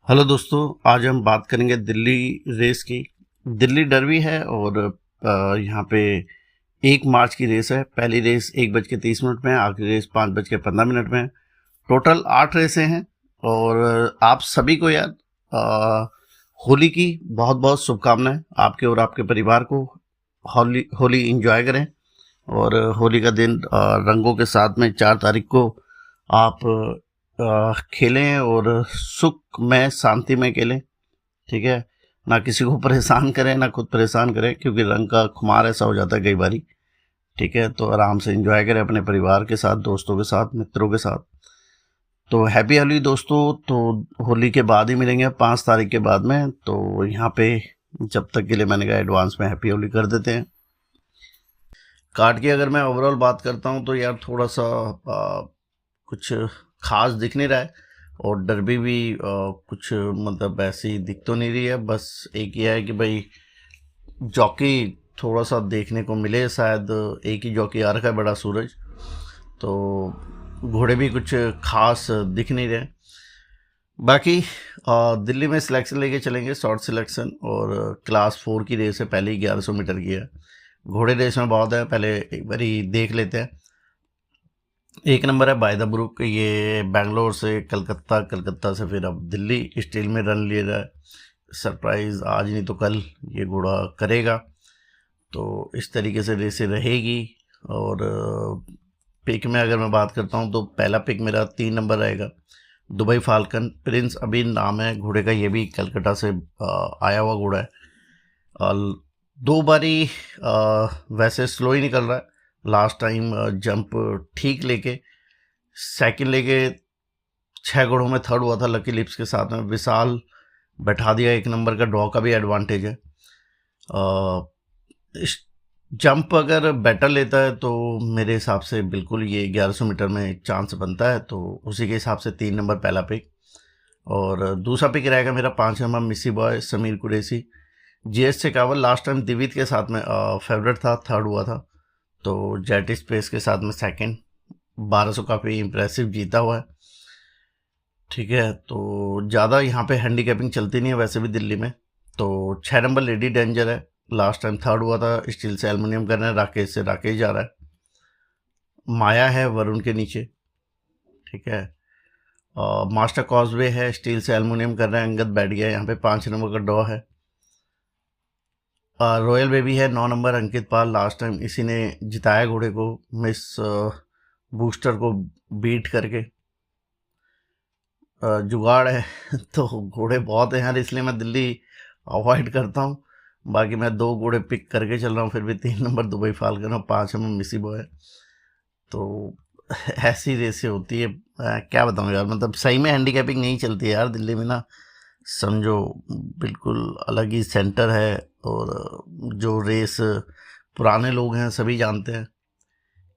Hello दोस्तों, आज हम बात करेंगे दिल्ली रेस की। दिल्ली डर्बी है और यहाँ पे 1 मार्च की रेस है। पहली रेस 1:30 में, आखिरी रेस 5:15 में। टोटल 8 रेसें हैं और आप सभी को यार होली की बहुत बहुत शुभकामनाएं। आपके और आपके परिवार को होली होली एंजॉय करें। और होली का दिन रंगों के साथ में 4 तारीख को आप खेलें और सुख में शांति में खेलें। ठीक है, ना किसी को परेशान करें ना खुद परेशान करें, क्योंकि रंग का खुमार ऐसा हो जाता है कई बारी। ठीक है, तो आराम से एंजॉय करें अपने परिवार के साथ, दोस्तों के साथ, मित्रों के साथ। तो हैप्पी होली दोस्तों। तो होली के बाद ही मिलेंगे 5 तारीख के बाद में। तो यहाँ पे जब तक के लिए मैंने कहा एडवांस में हैप्पी होली कर देते हैं। कार्ड की अगर मैं ओवरऑल बात करता हूँ तो यार थोड़ा सा कुछ खास दिख नहीं रहा है और डर्बी भी कुछ मतलब ऐसी दिख तो नहीं रही है। बस एक ही है कि भाई जॉकी थोड़ा सा देखने को मिले, शायद एक ही जॉकी आ रखा है, बड़ा सूरज। तो घोड़े भी कुछ खास दिख नहीं रहे। बाकी दिल्ली में सिलेक्शन लेके चलेंगे, शॉर्ट सिलेक्शन, और क्लास 4 की रेस है, पहले ही 1100 मीटर की है। घोड़े रेस में बहुत है, पहले एक बार ही देख लेते हैं। 1 नंबर है बाय द ब्रुक, ये बेंगलोर से कलकत्ता, कलकत्ता से फिर अब दिल्ली स्टील में रन ले रहा है। सरप्राइज आज नहीं तो कल ये घोड़ा करेगा। तो इस तरीके से रेसें रहेगी। और पिक में अगर मैं बात करता हूँ तो पहला पिक मेरा 3 नंबर रहेगा, दुबई फाल्कन। प्रिंस अभी नाम है घोड़े का, ये भी कलकत्ता से आया हुआ घोड़ा है। 2 बारी वैसे स्लो ही निकल रहा है। लास्ट टाइम जंप ठीक लेके सेकंड लेके 6 घोड़ों में थर्ड हुआ था लकी लिप्स के साथ में। विशाल बैठा दिया, 1 नंबर का ड्रॉ का भी एडवांटेज है। जंप अगर बेटर लेता है तो मेरे हिसाब से बिल्कुल ये 1100 मीटर में चांस बनता है। तो उसी के हिसाब से 3 नंबर पहला पिक। और दूसरा पिक रहेगा मेरा 5 नंबर मिसी बॉय Sameer Qureshi. GS Shekhawat last time Divit के साथ में फेवरेट था, थर्ड हुआ था। तो जेट स्पेस के साथ में सेकंड, 1200 काफ़ी इंप्रेसिव जीता हुआ है। ठीक है, तो ज़्यादा यहाँ पे हैंडीकैपिंग चलती नहीं है वैसे भी दिल्ली में। तो 6 नंबर लेडी डेंजर है, लास्ट टाइम थर्ड हुआ था, स्टील से एल्युमिनियम कर रहे हैं, राकेश से राकेश जा रहा है। माया है वरुण के नीचे। ठीक है, मास्टर कॉजवे है, स्टील से एल्युमिनियम कर रहे हैं, अंगद बैठ गया यहाँ पे। 5 नंबर का ड्रॉ है। रॉयल बेबी है 9 नंबर अंकित पाल, लास्ट टाइम इसी ने जिताया घोड़े को मिस बूस्टर को बीट करके। जुगाड़ है तो घोड़े बहुत हैं यार, इसलिए मैं दिल्ली अवॉइड करता हूँ। बाकी मैं 2 घोड़े पिक करके चल रहा हूँ, फिर भी 3 नंबर दुबई फाल्कन और 5 नंबर मिसी बॉय। तो ऐसी रेसें होती है। क्या बताऊँ यार, मतलब सही में हैंडीकैपिंग नहीं चलती है यार दिल्ली में ना, समझो बिल्कुल अलग ही सेंटर है। और जो रेस पुराने लोग हैं सभी जानते हैं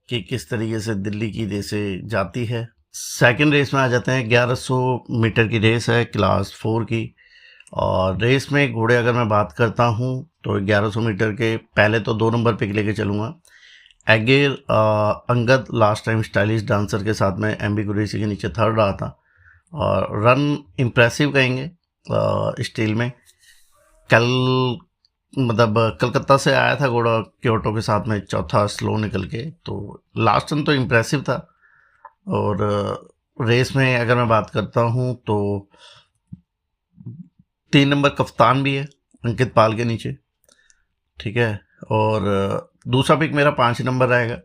कि किस तरीके से दिल्ली की रेसें जाती है। सेकंड रेस में आ जाते हैं, 1100 मीटर की रेस है क्लास 4 की। और रेस में घोड़े अगर मैं बात करता हूँ तो 1100 मीटर के पहले तो 2 नंबर पिक लेके चलूँगा, एगेर Angad. Last time stylish dancer के साथ में एमबी कुरैशी के नीचे थर्ड रहा था और रन इम्प्रेसिव कहेंगे स्टील में। कल मतलब कलकत्ता से आया था घोड़ा क्योटो के साथ में, चौथा स्लो निकल के। तो लास्ट रन तो इम्प्रेसिव था। और रेस में अगर मैं बात करता हूँ तो 3 नंबर कप्तान भी है अंकित पाल के नीचे। ठीक है, और दूसरा पिक मेरा 5 नंबर रहेगा,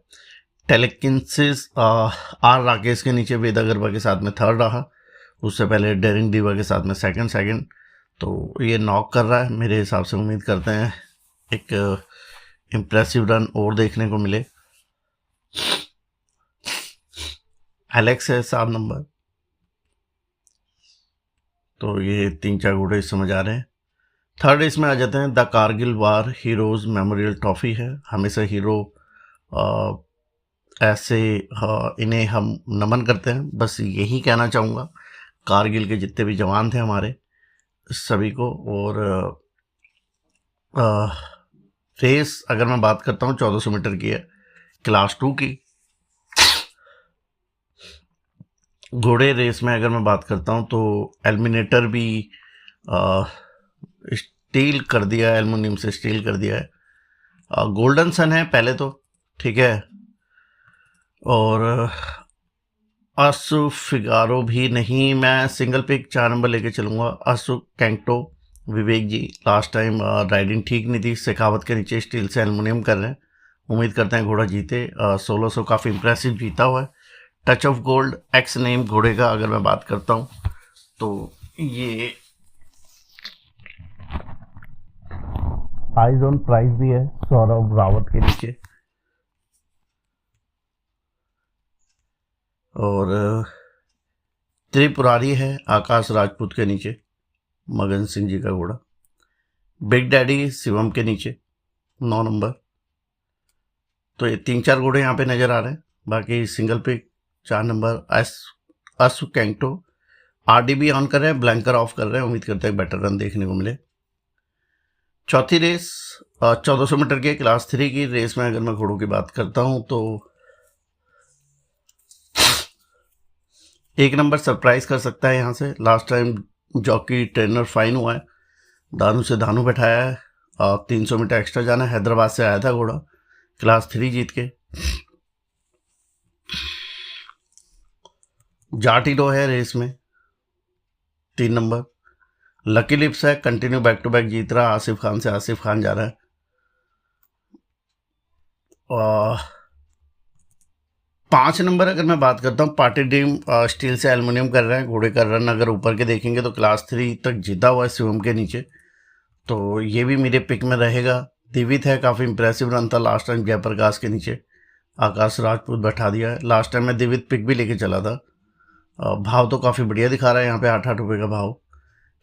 टेलेकिंसिस आर राकेश के नीचे वेदा गरबा के साथ में थर्ड रहा। उससे पहले डेरिंग दीवा के साथ में सेकंड। तो ये नॉक कर रहा है मेरे हिसाब से। उम्मीद करते हैं एक इम्प्रेसिव रन और देखने को मिले। एलेक्स है 7 नंबर। तो ये 3-4 घोड़े समझ आ रहे हैं। थर्ड रेस में आ जाते हैं, the Kargil war heroes memorial trophy है। हमेशा हीरो ऐसे इन्हें हम नमन करते हैं। बस यही कहना चाहूँगा, कारगिल के जितने भी जवान थे हमारे सभी को। और रेस अगर मैं बात करता हूँ 1400 मीटर की है, क्लास 2 की। घोड़े रेस में अगर मैं बात करता हूँ तो एलिमिनेटर भी स्टील कर दिया है, एल्युमिनियम से स्टील कर दिया है। गोल्डन सन है पहले तो, ठीक है, और असु फिगारो भी नहीं। मैं सिंगल पिक 4 नंबर लेके चलूँगा, असु कैंटो। विवेक जी लास्ट टाइम राइडिंग ठीक नहीं थी, शेखावत के नीचे स्टील से एल्युमिनियम कर रहे हैं, उम्मीद करते हैं घोड़ा जीते। 1600 काफ़ी इंप्रेसिव जीता हुआ है। Touch of gold x name घोड़े का अगर मैं बात करता हूँ तो ये आइज ऑन प्राइस भी है सौरभ रावत के नीचे, और त्रिपुरारी है आकाश राजपूत के नीचे, मगन सिंह जी का घोड़ा। बिग डैडी शिवम के नीचे 9 नंबर। तो ये 3-4 घोड़े यहाँ पे नज़र आ रहे हैं। बाकी सिंगल पिक 4 नंबर असु कैंटो। आरडीबी ऑन कर रहे हैं, ब्लैंकर ऑफ कर रहे हैं, उम्मीद करते हैं बेटर रन देखने को मिले। चौथी रेस 1400 मीटर के क्लास 3 की रेस में अगर मैं घोड़ों की बात करता हूं तो 1 नंबर सरप्राइज कर सकता है यहाँ से। Last time jockey trainer fine हुआ है, दानू से धानू बैठाया है। 300 मीटर एक्स्ट्रा जाना है, हैदराबाद से आया था घोड़ा, क्लास 3 जीत के। जाटिलो है रेस में 3 नंबर। लकी लिप्स है, कंटिन्यू बैक टू बैक जीत रहा, आसिफ खान से आसिफ खान जा रहा है। 5 नंबर अगर मैं बात करता हूँ, पार्टी ड्रीम स्टील से एल्युमिनियम कर रहे हैं। घोड़े का रन अगर ऊपर के देखेंगे तो क्लास 3 तक जीता हुआ है शिवम के नीचे, तो ये भी मेरे पिक में रहेगा। दिवित है, काफ़ी इंप्रेसिव रन था लास्ट टाइम जयप्रकाश के नीचे, आकाश राजपूत बैठा दिया है। लास्ट टाइम मैं दिवित पिक भी लेके चला था। भाव तो काफ़ी बढ़िया दिखा रहा है यहाँ पे, 8-8 रुपये का भाव।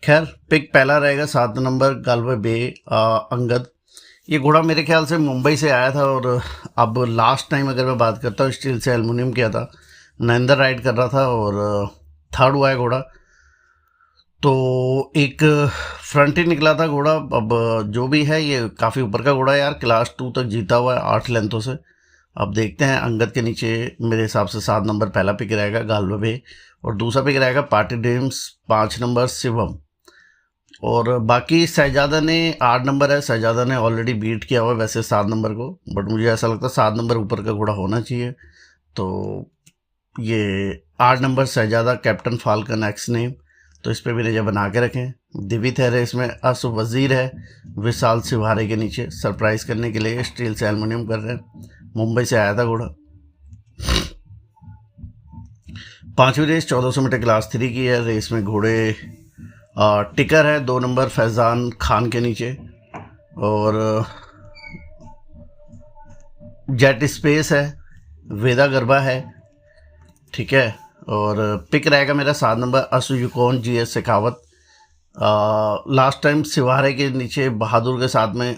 खैर पिक पहला रहेगा 7 नंबर गालवे बे अंगद। ये घोड़ा मेरे ख्याल से मुंबई से आया था, और अब लास्ट टाइम अगर मैं बात करता हूँ स्टील से एल्युमिनियम किया था, नरेंद्र राइड कर रहा था और थर्ड हुआ है घोड़ा। तो एक फ्रंट ही निकला था घोड़ा। अब जो भी है ये काफ़ी ऊपर का घोड़ा है यार, क्लास 2 तक जीता हुआ है 8 लेंथों से। अब देखते हैं, अंगद के नीचे मेरे हिसाब से 7 नंबर पहला पिक रहेगा गालवे बे, और दूसरा पिक रहेगा पार्टी ड्रीम्स 5 नंबर शिवम। और बाकी शहजादा ने 8 नंबर है, शहजादा ने ऑलरेडी बीट किया हुआ है वैसे 7 नंबर को, बट मुझे ऐसा लगता है 7 नंबर ऊपर का घोड़ा होना चाहिए। तो ये 8 नंबर शहजादा कैप्टन फाल्कन एक्स नेम, तो इस पर भी नजर बना के रखें। दिवित है रेस में, असु वजीर है विशाल सिवारे के नीचे, सरप्राइज करने के लिए स्टील से एल्युमिनियम कर रहे हैं, मुंबई से आया था घोड़ा। 5वीं रेस 1400 मीटर क्लास 3 की है। रेस में घोड़े टिकर है 2 नंबर फैज़ान खान के नीचे, और जेट स्पेस है, वेदा गरबा है, ठीक है। और पिक रहेगा मेरा 7 नंबर असु युकोन GS शेखावत। लास्ट टाइम सिवारे के नीचे बहादुर के साथ में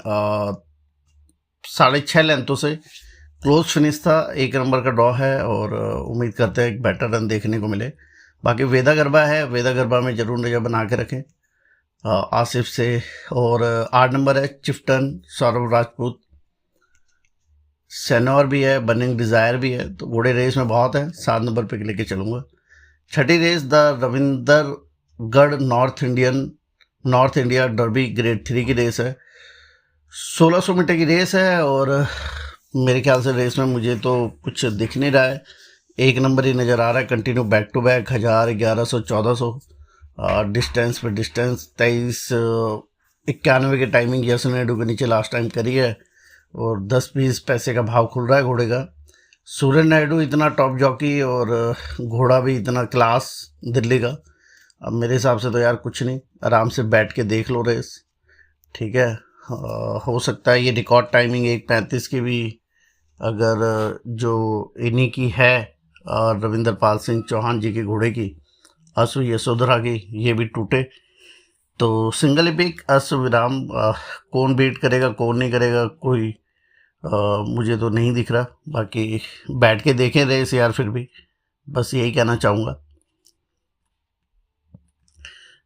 6.5 लेंथों से क्लोज फिनिश था। 1 नंबर का ड्रॉ है, और उम्मीद करते हैं एक बेटर रन देखने को मिले। बाकी वेदा गरबा है, वेदा गरबा में ज़रूर नज़र बना के रखें आसिफ से। और 8 नंबर है चिफ्टन सौरभ राजपूत, सेनोर भी है, बर्निंग डिज़ायर भी है, तो घोड़े रेस में बहुत है, 7 नंबर पे लेके चलूँगा। 6ठी race the Ravindergarh North India Derby grade 3 की रेस है। 1600 मीटर की रेस है, और मेरे ख्याल से रेस में मुझे तो कुछ दिख नहीं रहा है, 1 नंबर ही नज़र आ रहा है, continue back to back 1000, 1100, 1400 distance पे डिस्टेंस। 23:91 की टाइमिंग यस नायडू के नीचे लास्ट टाइम करी है, और 10-20 पैसे का भाव खुल रहा है घोड़े का। सूर्य नायडू इतना टॉप जॉकी, और घोड़ा भी इतना क्लास दिल्ली का। अब मेरे हिसाब से तो यार कुछ नहीं, आराम से बैठ के देख लो रेस, ठीक है। हो सकता है ये रिकॉर्ड टाइमिंग 1:35 की भी अगर जो इन्हीं की है रविंदर पाल सिंह चौहान जी के घोड़े की, असु यशोधरा की, ये भी टूटे। तो सिंगल पिक असु विराम, कौन बीट करेगा कौन नहीं करेगा कोई मुझे तो नहीं दिख रहा। बाकी बैठ के देखें रेस यार, फिर भी बस यही कहना चाहूँगा।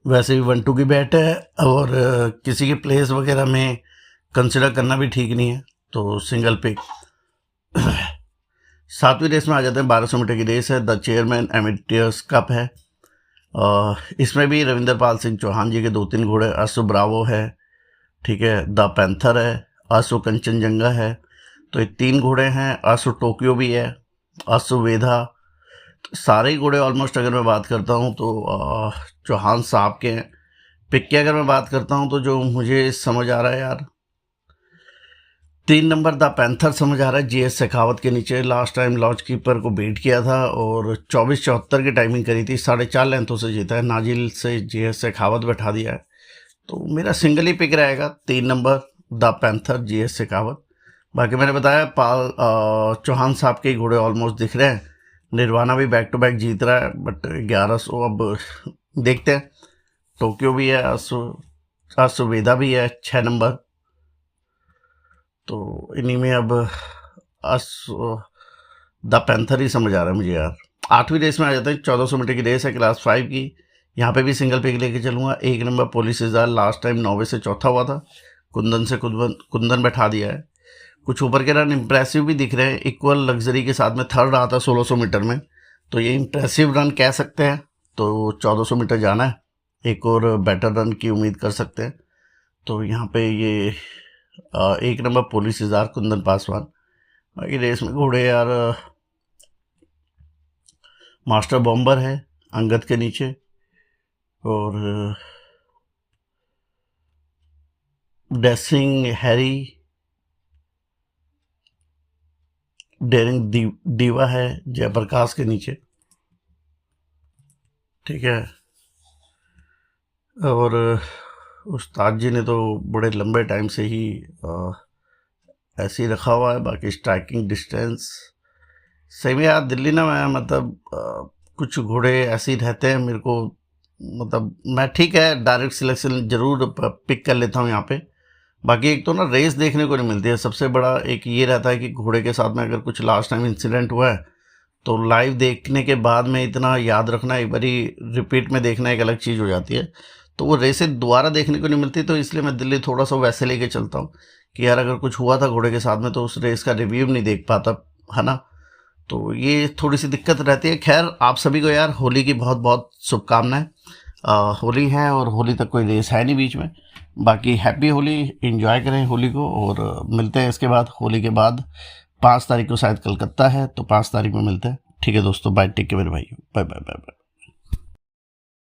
वैसे भी 1-2 की बैट है, और किसी के प्लेस वगैरह में कंसिडर करना भी ठीक नहीं है, तो सिंगल पिक 7वीं रेस में आ जाते हैं, 1200 मीटर की रेस है, द चेयरमैन एमेटियर्स कप है। इसमें भी रविंदर पाल सिंह चौहान जी के 2-3 घोड़े, असु ब्रावो है, ठीक है, द पैंथर है, असु कंचनजंगा है। तो ये 3 घोड़े हैं, असु टोक्यो भी है, असु वेधा। तो सारे ही घोड़े ऑलमोस्ट अगर मैं बात करता हूँ तो चौहान साहब के हैं। पिक की अगर मैं बात करता हूँ तो जो मुझे समझ आ रहा है यार, 3 नंबर द पैंथर समझ आ रहा है, जीएस शेखावत के नीचे। लास्ट टाइम लॉज कीपर को बीट किया था और 24-74 की टाइमिंग करी थी, 4.5 लेंथों से जीता है। नाजिल से जीएस शेखावत बैठा दिया है, तो मेरा सिंगल ही पिक रहेगा 3 number the panther, GS Shekhawat. बाकी मैंने बताया चौहान साहब के घोड़े ऑलमोस्ट दिख रहे हैं। निर्वाणा भी बैक टू बैक जीत रहा है, बट 1100 अब देखते हैं। टोक्यो भी है, असुवेदा भी है 6 नंबर। तो इन्हीं में अब द पैंथर ही समझ आ रहा है मुझे यार। 8वीं रेस में आ जाते हैं, 1400 मीटर की रेस है, क्लास 5 की। यहाँ पे भी सिंगल पिक लेके चलूँगा। 1 नंबर पुलिस इज़ार, लास्ट टाइम 9 से चौथा हुआ था, कुंदन बैठा दिया है। कुछ ऊपर के रन इंप्रेसिव भी दिख रहे हैं, इक्वल लग्जरी के साथ में थर्ड रहा था 1600 मीटर में, तो ये इंप्रेसिव रन कह सकते हैं। तो 1400 मीटर जाना है, एक और बेटर रन की उम्मीद कर सकते हैं। तो यहाँ पे ये 1 नंबर पुलिस इज़ार, कुंदन पासवान। बाकी रेस में घोड़े यार, मास्टर बॉम्बर है अंगद के नीचे, और डेसिंग हैरी, डेरिंग दीवा है जयप्रकाश के नीचे, ठीक है। और उस्ताद जी ने तो बड़े लंबे टाइम से ही ऐसे ही रखा हुआ है। बाकी स्ट्राइकिंग डिस्टेंस सही में यार, दिल्ली ना मैं मतलब कुछ घोड़े ऐसे ही रहते हैं मेरे को, मतलब मैं ठीक है डायरेक्ट सिलेक्शन ज़रूर पिक कर लेता हूँ यहाँ पे। बाकी एक तो ना रेस देखने को नहीं मिलती है, सबसे बड़ा एक ये रहता है कि घोड़े के साथ में अगर कुछ लास्ट टाइम इंसिडेंट हुआ है तो लाइव देखने के बाद में इतना याद रखना, एक बारी रिपीट में देखना एक अलग चीज़ हो जाती है। तो वो रेसें दोबारा देखने को नहीं मिलती, तो इसलिए मैं दिल्ली थोड़ा सा वैसे लेके चलता हूँ कि यार अगर कुछ हुआ था घोड़े के साथ में तो उस रेस का रिव्यू नहीं देख पाता, है ना। तो ये थोड़ी सी दिक्कत रहती है। खैर आप सभी को यार होली की बहुत बहुत शुभकामनाएं। होली है और होली तक कोई रेस है नहीं बीच में। बाकी हैप्पी होली, एंजॉय करें होली को, और मिलते हैं इसके बाद। होली के बाद 5 तारीख को शायद कलकत्ता है, तो 5 तारीख में मिलते हैं। ठीक है दोस्तों, बाय, टेक केयर मेरे भाई, बाय बाय बाय बाय।